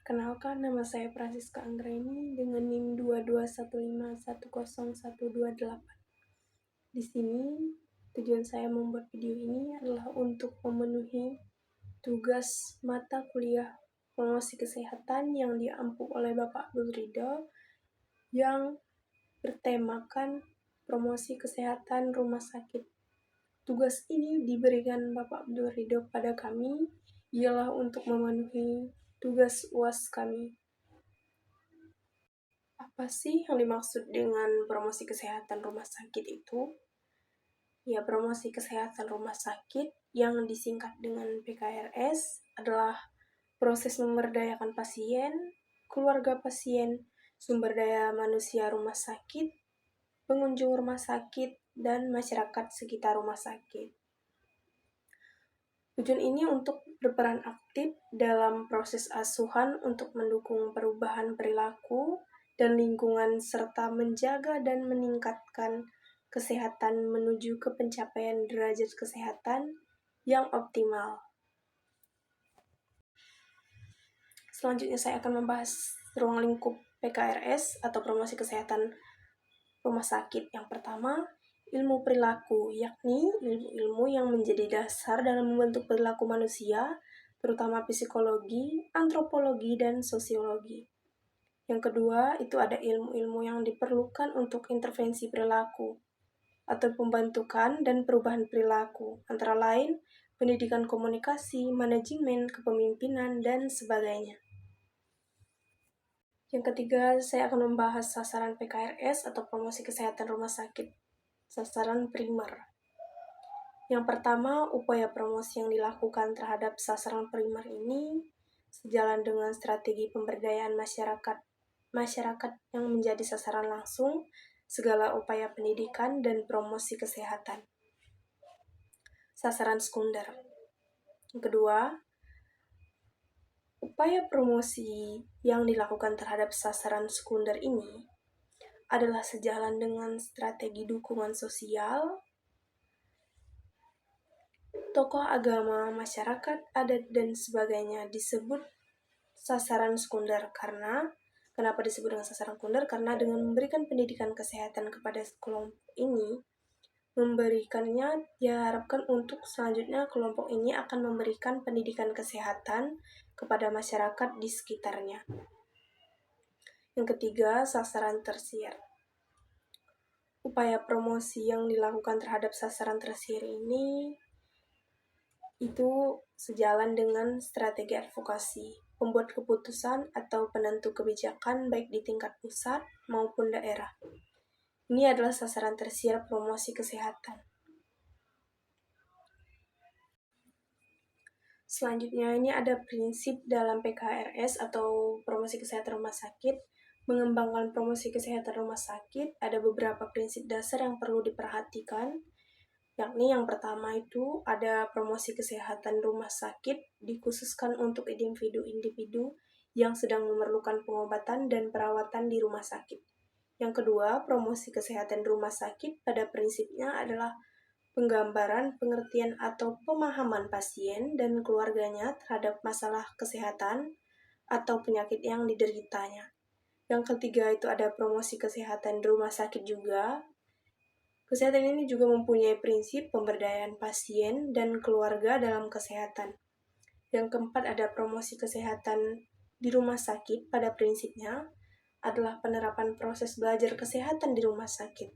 Perkenalkan, nama saya Francisca Anggraini dengan NIM 2215101228. Di sini, tujuan saya membuat video ini adalah untuk memenuhi tugas mata kuliah promosi kesehatan yang diampu oleh Bapak Abdul Ridho yang bertemakan promosi kesehatan rumah sakit. Tugas ini diberikan Bapak Abdul Ridho pada kami ialah untuk memenuhi tugas UAS kami. Apa sih yang dimaksud dengan promosi kesehatan rumah sakit itu? Ya, promosi kesehatan rumah sakit yang disingkat dengan PKRS adalah proses memberdayakan pasien, keluarga pasien, sumber daya manusia rumah sakit, pengunjung rumah sakit, dan masyarakat sekitar rumah sakit. Tujuan ini untuk berperan aktif dalam proses asuhan untuk mendukung perubahan perilaku dan lingkungan serta menjaga dan meningkatkan kesehatan menuju ke pencapaian derajat kesehatan yang optimal. Selanjutnya saya akan membahas ruang lingkup PKRS atau promosi kesehatan rumah sakit. Yang pertama, ilmu perilaku, yakni ilmu-ilmu yang menjadi dasar dalam membentuk perilaku manusia, terutama psikologi, antropologi, dan sosiologi. Yang kedua, itu ada ilmu-ilmu yang diperlukan untuk intervensi perilaku atau pembentukan dan perubahan perilaku, antara lain pendidikan komunikasi, manajemen, kepemimpinan, dan sebagainya. Yang ketiga, saya akan membahas sasaran PKRS atau promosi kesehatan rumah sakit. Sasaran primer. Yang pertama, upaya promosi yang dilakukan terhadap sasaran primer ini sejalan dengan strategi pemberdayaan masyarakat yang menjadi sasaran langsung segala upaya pendidikan dan promosi kesehatan. Sasaran sekunder. Yang kedua, upaya promosi yang dilakukan terhadap sasaran sekunder ini adalah sejalan dengan strategi dukungan sosial, tokoh agama, masyarakat, adat, dan sebagainya disebut sasaran sekunder. Kenapa disebut dengan sasaran sekunder? Karena dengan memberikan pendidikan kesehatan kepada kelompok ini, memberikannya diharapkan untuk selanjutnya kelompok ini akan memberikan pendidikan kesehatan kepada masyarakat di sekitarnya. Yang ketiga, sasaran tersier. Upaya promosi yang dilakukan terhadap sasaran tersier ini itu sejalan dengan strategi advokasi, pembuat keputusan atau penentu kebijakan baik di tingkat pusat maupun daerah. Ini adalah sasaran tersier promosi kesehatan. Selanjutnya, ini ada prinsip dalam PKRS atau promosi kesehatan rumah sakit. Mengembangkan promosi kesehatan rumah sakit, ada beberapa prinsip dasar yang perlu diperhatikan, yakni yang pertama itu ada promosi kesehatan rumah sakit dikhususkan untuk individu-individu yang sedang memerlukan pengobatan dan perawatan di rumah sakit. Yang kedua, promosi kesehatan rumah sakit pada prinsipnya adalah penggambaran, pengertian, atau pemahaman pasien dan keluarganya terhadap masalah kesehatan atau penyakit yang dideritanya. Yang ketiga itu ada promosi kesehatan rumah sakit juga. Kesehatan ini juga mempunyai prinsip pemberdayaan pasien dan keluarga dalam kesehatan. Yang keempat ada promosi kesehatan di rumah sakit pada prinsipnya adalah penerapan proses belajar kesehatan di rumah sakit.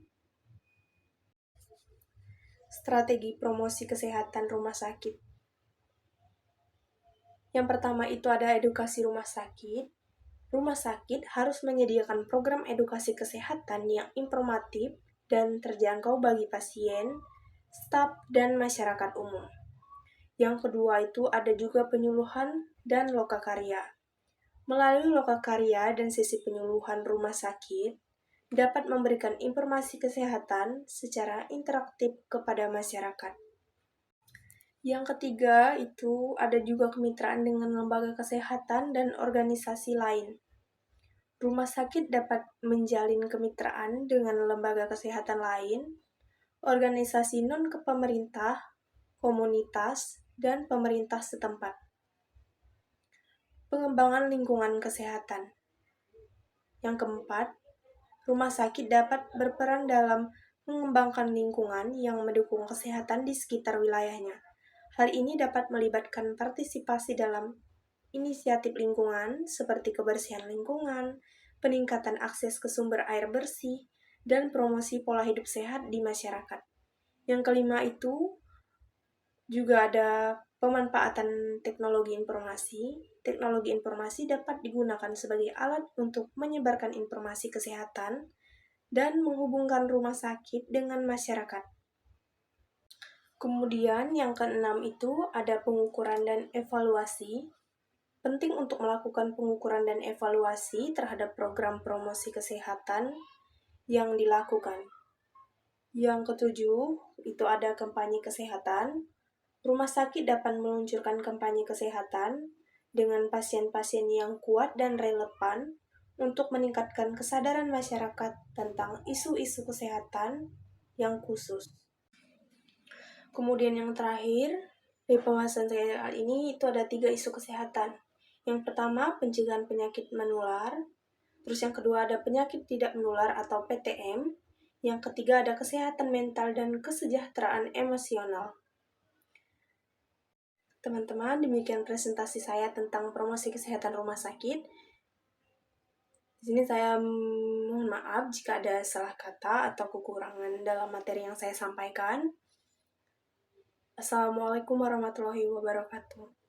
Strategi promosi kesehatan rumah sakit. Yang pertama itu ada edukasi rumah sakit. Rumah sakit harus menyediakan program edukasi kesehatan yang informatif dan terjangkau bagi pasien, staf, dan masyarakat umum. Yang kedua itu ada juga penyuluhan dan lokakarya. Melalui lokakarya dan sesi penyuluhan rumah sakit, dapat memberikan informasi kesehatan secara interaktif kepada masyarakat. Yang ketiga itu ada juga kemitraan dengan lembaga kesehatan dan organisasi lain. Rumah sakit dapat menjalin kemitraan dengan lembaga kesehatan lain, organisasi non-pemerintah, komunitas, dan pemerintah setempat. Pengembangan lingkungan kesehatan. Yang keempat, rumah sakit dapat berperan dalam mengembangkan lingkungan yang mendukung kesehatan di sekitar wilayahnya. Hal ini dapat melibatkan partisipasi dalam inisiatif lingkungan seperti kebersihan lingkungan, peningkatan akses ke sumber air bersih, dan promosi pola hidup sehat di masyarakat. Yang kelima itu juga ada pemanfaatan teknologi informasi. Teknologi informasi dapat digunakan sebagai alat untuk menyebarkan informasi kesehatan dan menghubungkan rumah sakit dengan masyarakat. Kemudian yang keenam itu ada pengukuran dan evaluasi. Penting untuk melakukan pengukuran dan evaluasi terhadap program promosi kesehatan yang dilakukan. Yang ketujuh, itu ada kampanye kesehatan. Rumah sakit dapat meluncurkan kampanye kesehatan dengan pasien-pasien yang kuat dan relevan untuk meningkatkan kesadaran masyarakat tentang isu-isu kesehatan yang khusus. Kemudian yang terakhir, di pembahasan saya kali ini itu ada 3 isu kesehatan. Yang pertama, pencegahan penyakit menular. Terus yang kedua ada penyakit tidak menular atau PTM. Yang ketiga ada kesehatan mental dan kesejahteraan emosional. Teman-teman, demikian presentasi saya tentang promosi kesehatan rumah sakit. Di sini saya mohon maaf jika ada salah kata atau kekurangan dalam materi yang saya sampaikan. Assalamualaikum warahmatullahi wabarakatuh.